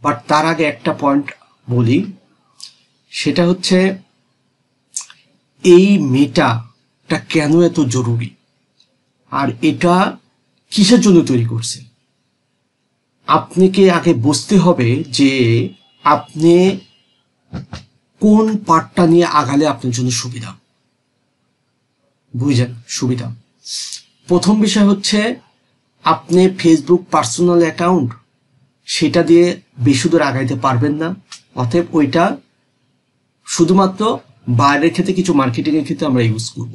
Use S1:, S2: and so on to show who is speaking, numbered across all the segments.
S1: But তার আগে একটা পয়েন্ট বলি, সেটা হচ্ছে এই মেটাটা কেন এত জরুরি আর এটা কিসের জন্য তৈরি করছে। আপনাকে আগে বুঝতে হবে যে আপনি কোন পার্টটা নিয়ে আগালে আপনার জন্য সুবিধা, বুঝলেন? সুবিধা প্রথম বিষয় হচ্ছে আপনি ফেসবুক পার্সোনাল অ্যাকাউন্ট সেটা দিয়ে বেশি দূর আগাইতে পারবেন না, অতএব ওইটা শুধুমাত্র বাইরের ক্ষেত্রে কিছু মার্কেটিং এর ক্ষেত্রে আমরা ইউজ করব,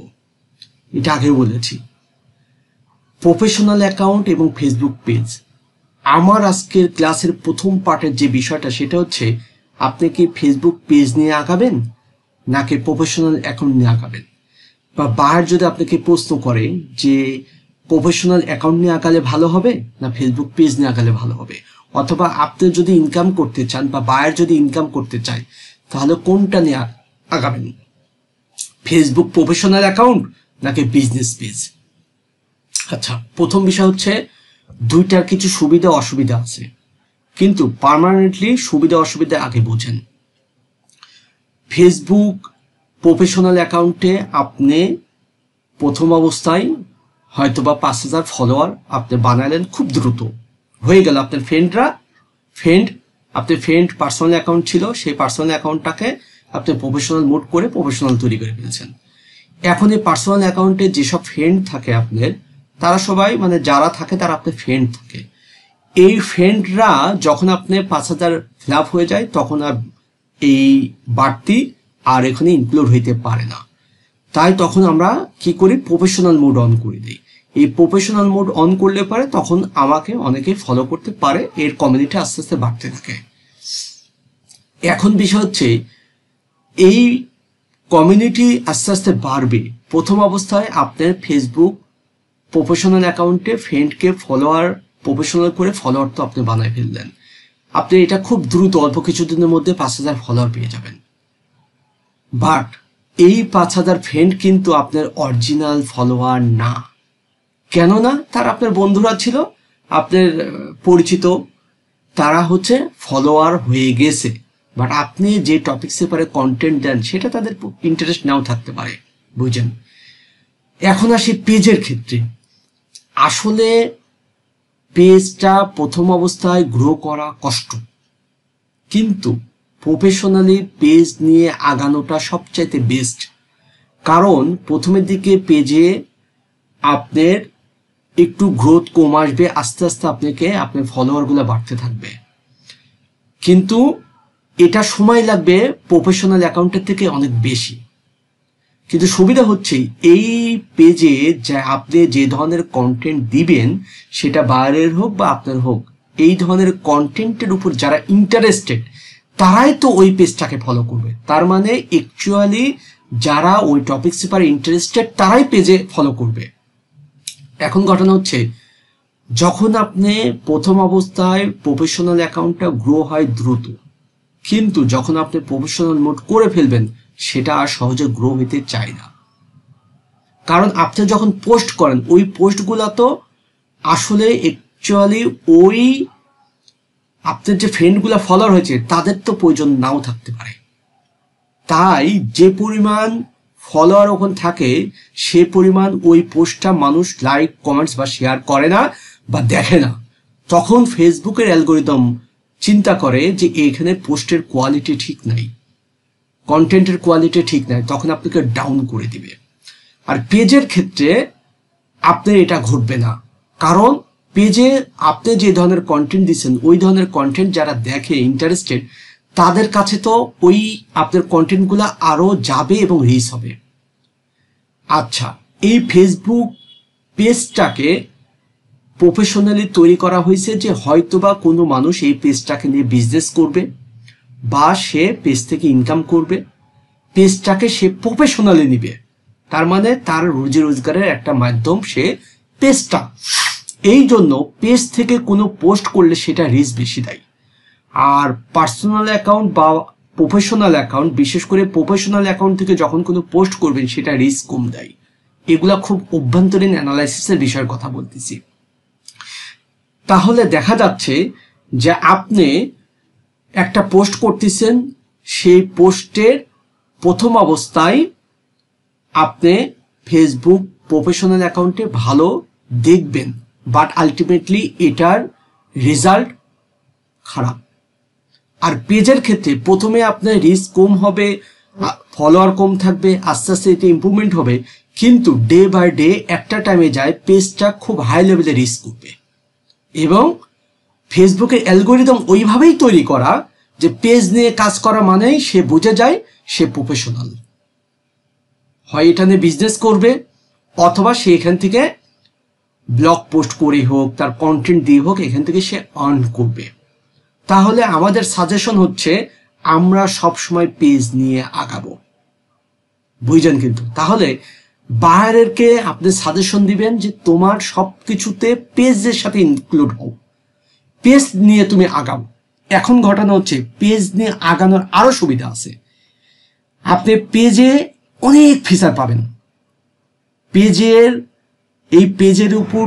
S1: এটা আগেও বলেছি। প্রফেশনাল অ্যাকাউন্ট এবং ফেসবুক পেজ, আমার আজকের ক্লাসের প্রথম পার্টের যে বিষয়টা সেটা হচ্ছে আপনি কি ফেসবুক পেজ নিয়ে আগাবেন নাকি প্রফেশনাল অ্যাকাউন্ট নিয়ে আগাবেন। বা বাইরে যদি আপনাকে প্রশ্ন করে যে প্রফেশনাল অ্যাকাউন্ট নিয়ে আগালে ভালো হবে না ফেসবুক পেজ নিয়ে আগালে ভালো হবে, অথবা আপনি যদি ইনকাম করতে চান বা বায়ার যদি ইনকাম করতে চায় তাহলে কোনটা নিয়ে আগাবেন, ফেসবুক প্রফেশনাল অ্যাকাউন্ট নাকি বিজনেস পেজ। আচ্ছা, প্রথম বিষয় হচ্ছে দুইটার কিছু সুবিধা অসুবিধা আছে, কিন্তু পার্মানেন্টলি সুবিধা অসুবিধা আগে বোঝেন। ফেসবুক প্রফেশনাল অ্যাকাউন্টে আপনি প্রথম অবস্থায় হয়তোবা 5,000 ফলোয়ার আপনি বানালেন, খুব দ্রুত হয়ে গেল। আপনার আপনার ফ্রেন্ড পার্সোনাল অ্যাকাউন্ট ছিল, সেই পার্সোনাল অ্যাকাউন্টটাকে আপনি প্রফেশনাল মোড করে প্রফেশনাল তৈরি করে ফেলেছেন। এখন এই পার্সোনাল অ্যাকাউন্টে যেসব ফ্রেন্ড থাকে আপনার, তারা সবাই মানে যারা থাকে তারা আপনার ফ্রেন্ড থাকে। এই ফ্রেন্ডরা যখন আপনি 5,000 ফিল আপ হয়ে যায় তখন আর এই বাড়তি আর এখানে ইনক্লুড হইতে পারে না, তাই তখন আমরা কি করি, প্রফেশনাল মোড অন করে দিই। এই প্রফেশনাল মোড অন করলে পারে তখন আমাকে অনেকে ফলো করতে পারে, এর কমিউনিটি আস্তে আস্তে বাড়তে থাকে। এখন বিষয় হচ্ছে এই কমিউনিটি আস্তে আস্তে বাড়বে। প্রথম অবস্থায় আপনার ফেসবুক প্রফেশনাল অ্যাকাউন্টে ফ্রেন্ডকে ফলোয়ার প্রফেশনাল করে ফলোয়ার তো আপনি বানায় ফেললেন, আপনি এটা খুব দ্রুত অল্প কিছুদিনের মধ্যে 5,000 ফলোয়ার পেয়ে যাবেন। বাট এই 5,000 ফ্রেন্ড কিন্তু আপনার অরিজিনাল ফলোয়ার না। কেননা তারা আপনার বন্ধুরা ছিল, আপনার পরিচিত, তারা হচ্ছে ফলোয়ার হয়ে গেছে। বাট আপনি যে টপিক্সে পারে কন্টেন্ট দেন সেটা তাদের ইন্টারেস্ট নাও থাকতে পারে, বুঝছেন? এখন আসি পেজের ক্ষেত্রে। আসলে পেজটা প্রথম অবস্থায় গ্রো করা কষ্ট, কিন্তু প্রফেশনালি পেজ নিয়ে আগানোটা সবচাইতে বেস্ট। কারণ প্রথমের দিকে পেজে আপনার একটু গ্রোথ কম আসবে, আস্তে আস্তে আপনার ফলোয়ারগুলো বাড়তে থাকবে, কিন্তু এটা সময় লাগবে প্রফেশনাল অ্যাকাউন্টের থেকে অনেক বেশি। কিন্তু সুবিধা হচ্ছে এই পেজে যে আপনি যে ধরনের কন্টেন্ট দিবেন সেটা বাইরের হোক বা আপনার হোক, এই ধরনের কন্টেন্টের উপর যারা ইন্টারেস্টেড তারাই তো ওই পেজটাকে ফলো করবে। তার মানে অ্যাকচুয়ালি যারা ওই টপিক্স পেপারে ইন্টারেস্টেড তারাই পেজে ফলো করবে। এখন ঘটনা হচ্ছে যখন আপনি প্রথম অবস্থায় প্রফেশনাল অ্যাকাউন্টটা গ্রো হয় দ্রুত, কিন্তু যখন আপনি প্রফেশনাল মোড করে ফেলবেন সেটা আর সহজে গ্রো হতে চায় না। কারণ আপনি যখন পোস্ট করেন ওই পোস্টগুলো তো আসলে অ্যাকচুয়ালি ওই আপনার যে ফ্রেন্ডগুলো ফলোয়ার হয়েছে তাদের তো প্রয়োজন নাও থাকতে পারে। তাই যে পরিমাণ ফলোয়ার ওখানে থাকে সে পরিমাণ ওই পোস্টটা মানুষ লাইক কমেন্টস বা শেয়ার করে না বা দেখে না। তখন ফেসবুকের অ্যালগোরিদম চিন্তা করে যে এখানে পোস্টের কোয়ালিটি ঠিক নাই, কন্টেন্টের কোয়ালিটি ঠিক নাই, তখন আপনাকে ডাউন করে দিবে। আর পেজের ক্ষেত্রে আপনার এটা ঘটবে না, কারণ পেজে আপনি যে ধরনের কন্টেন্ট দিচ্ছেন ওই ধরনের কন্টেন্ট যারা দেখে ইন্টারেস্টেড তাদের কাছে তো ওই আপনার কন্টেন্টগুলো আরো যাবে এবং রিচ হবে। আচ্ছা, এই ফেসবুক পেজটাকে প্রফেশনালি তৈরি করা হয়েছে যে হয়তোবা কোনো মানুষ এই পেজটাকে নিয়ে বিজনেস করবে বা সে পেজ থেকে ইনকাম করবে, পেজটাকে সে প্রফেশনালি নিবে, তার মানে তার রুজি রোজগারের একটা মাধ্যম সে পেজটা। এই জন্য পেজ থেকে কোনো পোস্ট করলে সেটা রিচ বেশি দেয়। আর পার্সোনাল অ্যাকাউন্ট বা প্রফেশনাল অ্যাকাউন্ট, বিশেষ করে প্রফেশনাল অ্যাকাউন্ট থেকে যখন কোনো পোস্ট করবেন সেটা রিচ কম দেয়। এগুলা খুব অভ্যন্তরীণ অ্যানালাইসিসের বিষয়ের কথা বলতেছি। তাহলে দেখা যাচ্ছে যে আপনি একটা পোস্ট করতেছেন, সেই পোস্টের প্রথম অবস্থায় আপনি ফেসবুক প্রফেশনাল অ্যাকাউন্টে ভালো দেখবেন, বাট আলটিমেটলি এটার রেজাল্ট খারাপ। আর পেজের ক্ষেত্রে প্রথমে আপনার রিস্ক কম হবে, ফলোয়ার কম থাকবে, আস্তে আস্তে এটা ইম্প্রুভমেন্ট হবে, কিন্তু ডে বাই ডে একটা টাইমে যায় পেজটা খুব হাই লেভেলে রিস্ক করবে। এবং ফেসবুকের অ্যালগোরিদম ওইভাবেই তৈরি করা যে পেজ নিয়ে কাজ করা মানেই সে বুঝে যায় সে প্রফেশনাল, হয় এটা নিয়ে বিজনেস করবে অথবা সে এখান থেকে ব্লগ পোস্ট করে হোক, তার কন্টেন্ট দিয়ে হোক, এখান থেকে সে আর্ন করবে। তাহলে আমাদের সাজেশন হচ্ছে আমরা সব সময় পেজ নিয়ে আগাবো, বুঝছেন? কিন্তু তাহলে বাইরেরকে আপনি সাজেশন দিবেন যে তোমার সবকিছুতে পেজের সাথে ইনক্লুড হও, পেজ নিয়ে তুমি আগাও। এখন ঘটনা হচ্ছে পেজ নিয়ে আগানোর আরো সুবিধা আছে। আপনি পেজে অনেক ফিচার পাবেন, এই পেজের উপর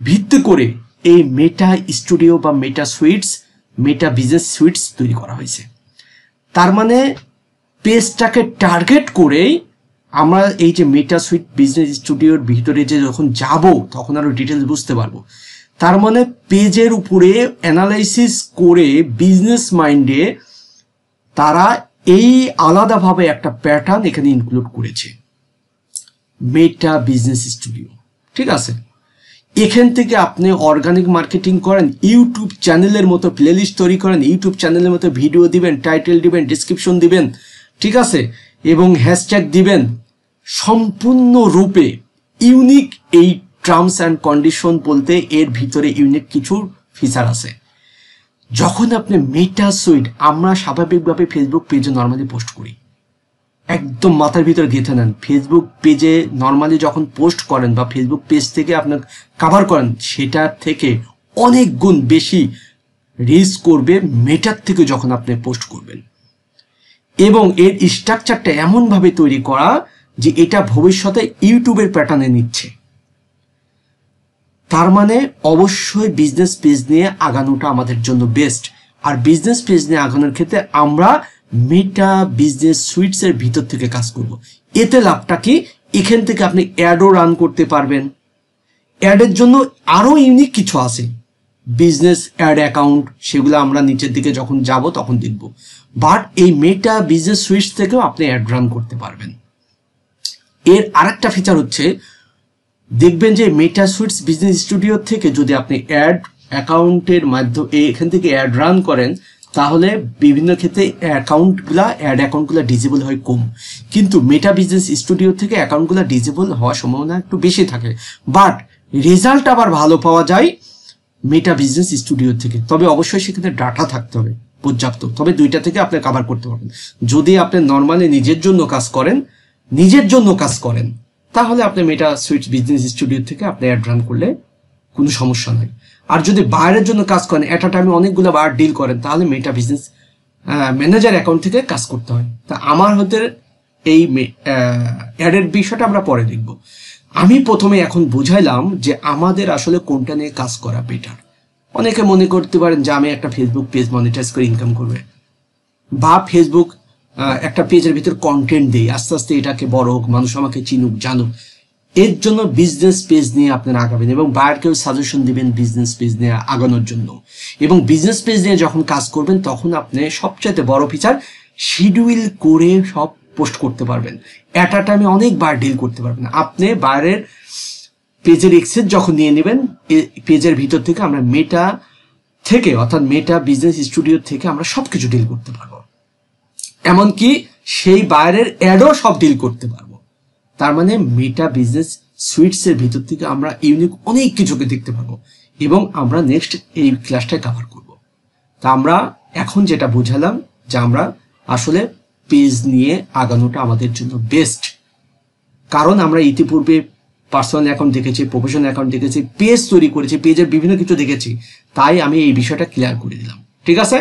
S1: ভিত্তি করে এই মেটা স্টুডিও বা মেটা সুইটস, মেটা বিজনেস সুইটস তৈরি করা হয়েছে। তার মানে পেজটাকে টার্গেট করেই আমরা এই যে মেটা সুইট বিজনেস স্টুডিওর ভিতরে যে যখন যাব তখন আরো ডিটেলস বুঝতে পারবো। তার মানে পেজের উপরে অ্যানালাইসিস করে বিজনেস মাইন্ডে তারা এই আলাদাভাবে একটা প্যাটার্ন এখানে ইনক্লুড করেছে, মেটা বিজনেস স্টুডিও। ঠিক আছে, এখান থেকে আপনি অর্গানিক মার্কেটিং করেন, ইউটিউব চ্যানেলের মতো প্লেলিস্ট তৈরি করেন, ইউটিউব চ্যানেলের মতো ভিডিও দিবেন, টাইটেল দিবেন, ডিসক্রিপশন দিবেন, ঠিক আছে, এবং হ্যাশট্যাগ দিবেন। সম্পূর্ণরূপে ইউনিক এই টার্মস অ্যান্ড কন্ডিশন বলতে এর ভিতরে ইউনিক কিছু ফিচার আছে। যখন আপনি মেটা সুইট, আমরা স্বাভাবিকভাবে ফেসবুক পেজে নর্মালি পোস্ট করি, একদম মাথার ভিতরে গেঁথে নেন, ফেসবুক পেজে নর্মালি যখন পোস্ট করেন বা ফেসবুক পেজ থেকে আপনার কভার করেন, সেটা থেকে অনেক গুণ বেশি রিচ করবে মেটার থেকে যখন আপনি পোস্ট করবেন। এবং এর স্ট্রাকচারটা এমনভাবে তৈরি করা যে এটা ভবিষ্যতে ইউটিউবের প্যাটার্নে নিচ্ছে। তার মানে অবশ্যই বিজনেস পেজ নিয়ে আগানোটা আমাদের জন্য বেস্ট। আর বিজনেস পেজ নিয়ে আগানোর ক্ষেত্রে আমরা মেটা বিজনেস সুইটস এর ভিতর থেকে কাজ করব। এতে লাভটা কি, এখান থেকে আপনি অ্যাডও রান করতে পারবেন। অ্যাডের জন্য আরো ইউনিক কিছু আছে, বিজনেস অ্যাড অ্যাকাউন্ট, সেগুলো আমরা নিচের দিকে যখন যাব তখন দেখব। বাট এই মেটা বিজনেস সুইটস থেকেও আপনি অ্যাড রান করতে পারবেন। এর আরেকটা ফিচার হচ্ছে, দেখবেন যে মেটা সুইটস বিজনেস স্টুডিও থেকে যদি আপনি অ্যাড অ্যাকাউন্টের মাধ্যমে এখান থেকে অ্যাড রান করেন, তাহলে বিভিন্ন ক্ষেত্রে অ্যাড অ্যাকাউন্টগুলো ডিজেবল হয় কম, কিন্তু মেটা বিজনেস স্টুডিও থেকে অ্যাকাউন্টগুলো ডিজেবল হওয়ার সম্ভাবনা একটু বেশি থাকে। বাট রেজাল্ট আবার ভালো পাওয়া যায় মেটা বিজনেস স্টুডিও থেকে। তবে অবশ্যই সেখানে ডাটা থাকতে হবে পর্যাপ্ত, তবে দুইটা থেকে আপনি কভার করতে পারবেন। যদি আপনি নর্মালি নিজের জন্য কাজ করেন তাহলে আপনি মেটা সুইটস বিজনেস স্টুডিও থেকে আপনি অ্যাড রান করলে কোনো সমস্যা নাই। আর যদি বাইরের জন্য কাজ করেন, এট আ টাইমে অনেকগুলো বার ডিল করেন, তাহলে মেটা বিজনেস ম্যানেজার অ্যাকাউন্ট থেকে কাজ করতে হয়। তা আমার হতে এই অ্যাডের বিষয়টা আমরা পরে দেখব। আমি প্রথমে এখন বুঝাইলাম যে আমাদের আসলে কোনটা নিয়ে কাজ করা বেটার। অনেকে মনে করতে পারেন যে আমি একটা ফেসবুক পেজ মনিটাইজ করে ইনকাম করবে, বা ফেসবুক একটা পেজের ভিতর কন্টেন্ট দেই, আস্তে আস্তে এটাকে বড় হোক, মানুষ আমাকে চিনুক জানুক। এর জন্য বিজনেস পেজ নিয়ে আপনারা আগাবেন এবং বায়ারকেও সাজেশন দিবেন বিজনেস পেজ নিয়ে আগানোর জন্য। এবং বিজনেস পেজ নিয়ে যখন কাজ করবেন তখন আপনি সবচাইতে বড় ফিচার, শিডিউল করে সব পোস্ট করতে পারবেন, অ্যাট আ টাইমে অনেকবার ডিল করতে পারবেন। আপনি বাইরের পেজের এক্সেস যখন নিয়ে নেবেন, পেজের ভিতর থেকে আমরা মেটা থেকে, অর্থাৎ মেটা বিজনেস স্টুডিও থেকে আমরা সবকিছু ডিল করতে পারবো, এমনকি সেই বাইরের অ্যাডও সব ডিল করতে পারবো। তার মানে মেটা বিজনেস সুইটস এর ভিতর থেকে আমরা ইউনিক অনেক কিছুকে দেখতে পারবো এবং আমরা নেক্সট এই ক্লাসটায় কভার করব। তা আমরা এখন যেটা বুঝালাম যে আমরা আসলে পেজ নিয়ে আগানোটা আমাদের জন্য বেস্ট, কারণ আমরা ইতিপূর্বে পার্সোনাল অ্যাকাউন্ট দেখেছি, প্রফেশনাল অ্যাকাউন্ট দেখেছি, পেজ তৈরি করেছি, পেজের বিভিন্ন কিছু দেখেছি, তাই আমি এই বিষয়টা ক্লিয়ার করে দিলাম। ঠিক আছে।